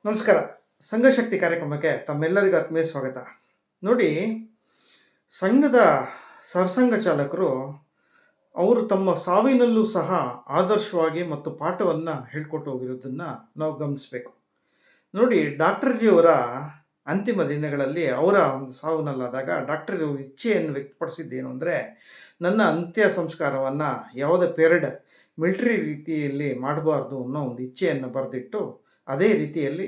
ನಮಸ್ಕಾರ. ಸಂಘಶಕ್ತಿ ಕಾರ್ಯಕ್ರಮಕ್ಕೆ ತಮ್ಮೆಲ್ಲರಿಗೂ ಆತ್ಮೀಯ ಸ್ವಾಗತ. ನೋಡಿ, ಸಂಘದ ಸರ್ಸಂಘ ಚಾಲಕರು ಅವರು ತಮ್ಮ ಸಾವಿನಲ್ಲೂ ಸಹ ಆದರ್ಶವಾಗಿ ಮತ್ತು ಪಾಠವನ್ನು ಹೇಳ್ಕೊಟ್ಟು ಹೋಗಿರೋದನ್ನು ನಾವು ಗಮನಿಸಬೇಕು. ನೋಡಿ, ಡಾಕ್ಟರ್ ಜಿಯವರ ಅಂತಿಮ ದಿನಗಳಲ್ಲಿ ಅವರ ಒಂದು ಸಾವನ್ನಲ್ಲಾದಾಗ ಡಾಕ್ಟರ್ ಇಚ್ಛೆಯನ್ನು ವ್ಯಕ್ತಪಡಿಸಿದ್ದೇನು ಅಂದರೆ, ನನ್ನ ಅಂತ್ಯ ಸಂಸ್ಕಾರವನ್ನು ಯಾವುದೇ ಪೆರೇಡ್ ಮಿಲಿಟರಿ ರೀತಿಯಲ್ಲಿ ಮಾಡಬಾರ್ದು ಅನ್ನೋ ಒಂದು ಇಚ್ಛೆಯನ್ನು ಬರೆದಿಟ್ಟು, ಅದೇ ರೀತಿಯಲ್ಲಿ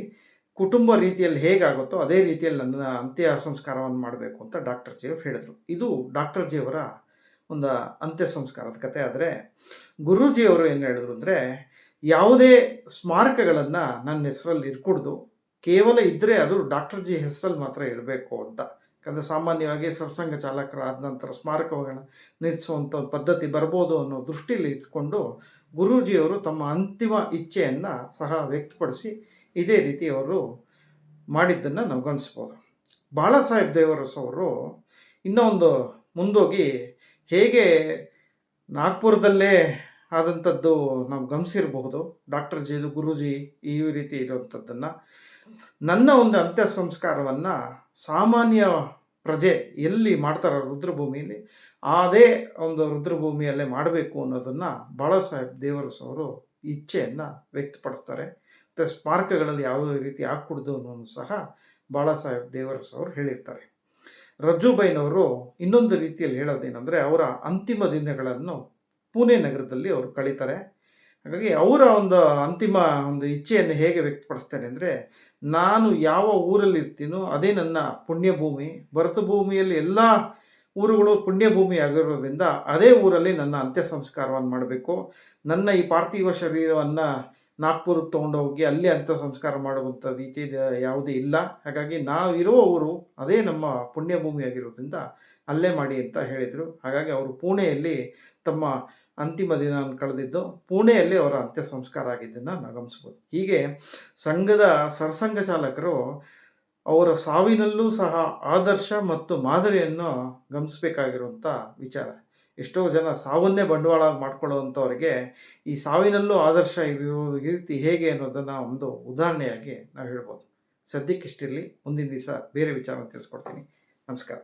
ಕುಟುಂಬ ರೀತಿಯಲ್ಲಿ ಹೇಗಾಗುತ್ತೋ ಅದೇ ರೀತಿಯಲ್ಲಿ ನನ್ನ ಅಂತ್ಯ ಸಂಸ್ಕಾರವನ್ನು ಮಾಡಬೇಕು ಅಂತ ಡಾಕ್ಟರ್ ಜಿಯವರು ಹೇಳಿದರು. ಇದು ಡಾಕ್ಟರ್ ಜಿಯವರ ಒಂದು ಅಂತ್ಯ ಸಂಸ್ಕಾರದ ಕಥೆ. ಆದರೆ ಗುರೂಜಿಯವರು ಏನು ಹೇಳಿದ್ರು ಅಂದರೆ, ಯಾವುದೇ ಸ್ಮಾರಕಗಳನ್ನು ನನ್ನ ಹೆಸರಲ್ಲಿ ಇರ್ಕೂಡ್ದು, ಕೇವಲ ಇದ್ದರೆ ಅದು ಡಾಕ್ಟರ್ ಜಿ ಹೆಸರಲ್ಲಿ ಮಾತ್ರ ಇರಬೇಕು ಅಂತ. ಯಾಕಂದರೆ ಸಾಮಾನ್ಯವಾಗಿ ಸರ್ಸಂಘ ಚಾಲಕರಾದ ನಂತರ ಸ್ಮಾರಕಗಳನ್ನು ನಿಲ್ಲಿಸುವಂಥ ಒಂದು ಪದ್ಧತಿ ಬರ್ಬೋದು ಅನ್ನೋ ದೃಷ್ಟಿಯಲ್ಲಿ ಇಟ್ಕೊಂಡು ಗುರೂಜಿಯವರು ತಮ್ಮ ಅಂತಿಮ ಇಚ್ಛೆಯನ್ನು ಸಹ ವ್ಯಕ್ತಪಡಿಸಿ ಇದೇ ರೀತಿ ಅವರು ಮಾಡಿದ್ದನ್ನು ನಾವು ಗಮನಿಸ್ಬೋದು. ಬಾಳಾ ಸಾಹೇಬ್ ದೇವರಸ್ ಅವರು ಇನ್ನೂ ಒಂದು ಮುಂದೋಗಿ ಹೇಗೆ ನಾಗ್ಪುರದಲ್ಲೇ ಆದಂಥದ್ದು ನಾವು ಗಮನಿಸಿರಬಹುದು. ಡಾಕ್ಟರ್ ಜಿ ಗುರೂಜಿ ಈ ರೀತಿ ಇರುವಂಥದ್ದನ್ನು, ನನ್ನ ಒಂದು ಅಂತ್ಯ ಸಂಸ್ಕಾರವನ್ನು ಸಾಮಾನ್ಯ ಪ್ರಜೆ ಎಲ್ಲಿ ಮಾಡ್ತಾರೋ ರುದ್ರಭೂಮಿಯಲ್ಲಿ, ಅದೇ ಒಂದು ರುದ್ರಭೂಮಿಯಲ್ಲೇ ಮಾಡಬೇಕು ಅನ್ನೋದನ್ನು ಬಾಳಾ ಸಾಹೇಬ್ ದೇವರಸ್ ಅವರು ಇಚ್ಛೆಯನ್ನು ವ್ಯಕ್ತಪಡಿಸ್ತಾರೆ. ಮತ್ತು ಸ್ಮಾರಕಗಳಲ್ಲಿ ಯಾವುದೇ ರೀತಿ ಆಗಕೂಡ್ದು ಅನ್ನೋದು ಸಹ ಬಾಳಾ ಸಾಹೇಬ್ ದೇವರಸ್ ಅವರು ಹೇಳಿರ್ತಾರೆ. ರಜ್ಜುಬೈನವರು ಇನ್ನೊಂದು ರೀತಿಯಲ್ಲಿ ಹೇಳೋದೇನೆಂದರೆ, ಅವರ ಅಂತಿಮ ದಿನಗಳನ್ನು ಪುಣೆ ನಗರದಲ್ಲಿ ಅವರು ಕಳೀತಾರೆ. ಹಾಗಾಗಿ ಅವರ ಒಂದು ಅಂತಿಮ ಒಂದು ಇಚ್ಛೆಯನ್ನು ಹೇಗೆ ವ್ಯಕ್ತಪಡಿಸ್ತಾರೆ ಅಂದರೆ, ನಾನು ಯಾವ ಊರಲ್ಲಿ ಇರ್ತೀನೋ ಅದೇ ನನ್ನ ಪುಣ್ಯಭೂಮಿ. ಭರತ ಭೂಮಿಯಲ್ಲಿ ಎಲ್ಲ ಊರುಗಳು ಪುಣ್ಯಭೂಮಿ ಆಗಿರೋದ್ರಿಂದ ಅದೇ ಊರಲ್ಲಿ ನನ್ನ ಅಂತ್ಯ ಸಂಸ್ಕಾರವನ್ನು ಮಾಡಬೇಕು. ನನ್ನ ಈ ಪಾರ್ಥಿವ ಶರೀರವನ್ನು ನಾಗ್ಪುರಕ್ಕೆ ತೊಗೊಂಡೋಗಿ ಅಲ್ಲಿ ಅಂತ್ಯ ಸಂಸ್ಕಾರ ಮಾಡುವಂಥ ರೀತಿ ಯಾವುದೇ ಇಲ್ಲ. ಹಾಗಾಗಿ ನಾವು ಇರುವ ಊರು ಅದೇ ನಮ್ಮ ಪುಣ್ಯಭೂಮಿ ಆಗಿರೋದ್ರಿಂದ ಅಲ್ಲೇ ಮಾಡಿ ಅಂತ ಹೇಳಿದರು. ಹಾಗಾಗಿ ಅವರು ಪುಣೆಯಲ್ಲಿ ತಮ್ಮ ಅಂತಿಮ ದಿನವನ್ನು ಕಳೆದಿದ್ದು, ಪುಣೆಯಲ್ಲಿ ಅವರ ಅಂತ್ಯ ಸಂಸ್ಕಾರ ಆಗಿದ್ದನ್ನು ನಾವು ಗಮನಿಸ್ಬೋದು. ಹೀಗೆ ಸಂಘದ ಸರ್ಸಂಘ ಚಾಲಕರು ಅವರ ಸಾವಿನಲ್ಲೂ ಸಹ ಆದರ್ಶ ಮತ್ತು ಮಾದರಿಯನ್ನು ಗಮನಿಸಬೇಕಾಗಿರುವಂಥ ವಿಚಾರ. ಎಷ್ಟೋ ಜನ ಸಾವನ್ನೇ ಬಂಡವಾಳ ಮಾಡ್ಕೊಳ್ಳುವಂಥವ್ರಿಗೆ ಈ ಸಾವಿನಲ್ಲೂ ಆದರ್ಶ ಇರೋ ರೀತಿ ಹೇಗೆ ಅನ್ನೋದನ್ನು ಒಂದು ಉದಾಹರಣೆಯಾಗಿ ನಾವು ಹೇಳ್ಬೋದು. ಸದ್ಯಕ್ಕಿಷ್ಟಿರಲಿ, ಮುಂದಿನ ದಿವಸ ಬೇರೆ ವಿಚಾರವನ್ನು ತಿಳಿಸ್ಕೊಡ್ತೀನಿ. ನಮಸ್ಕಾರ.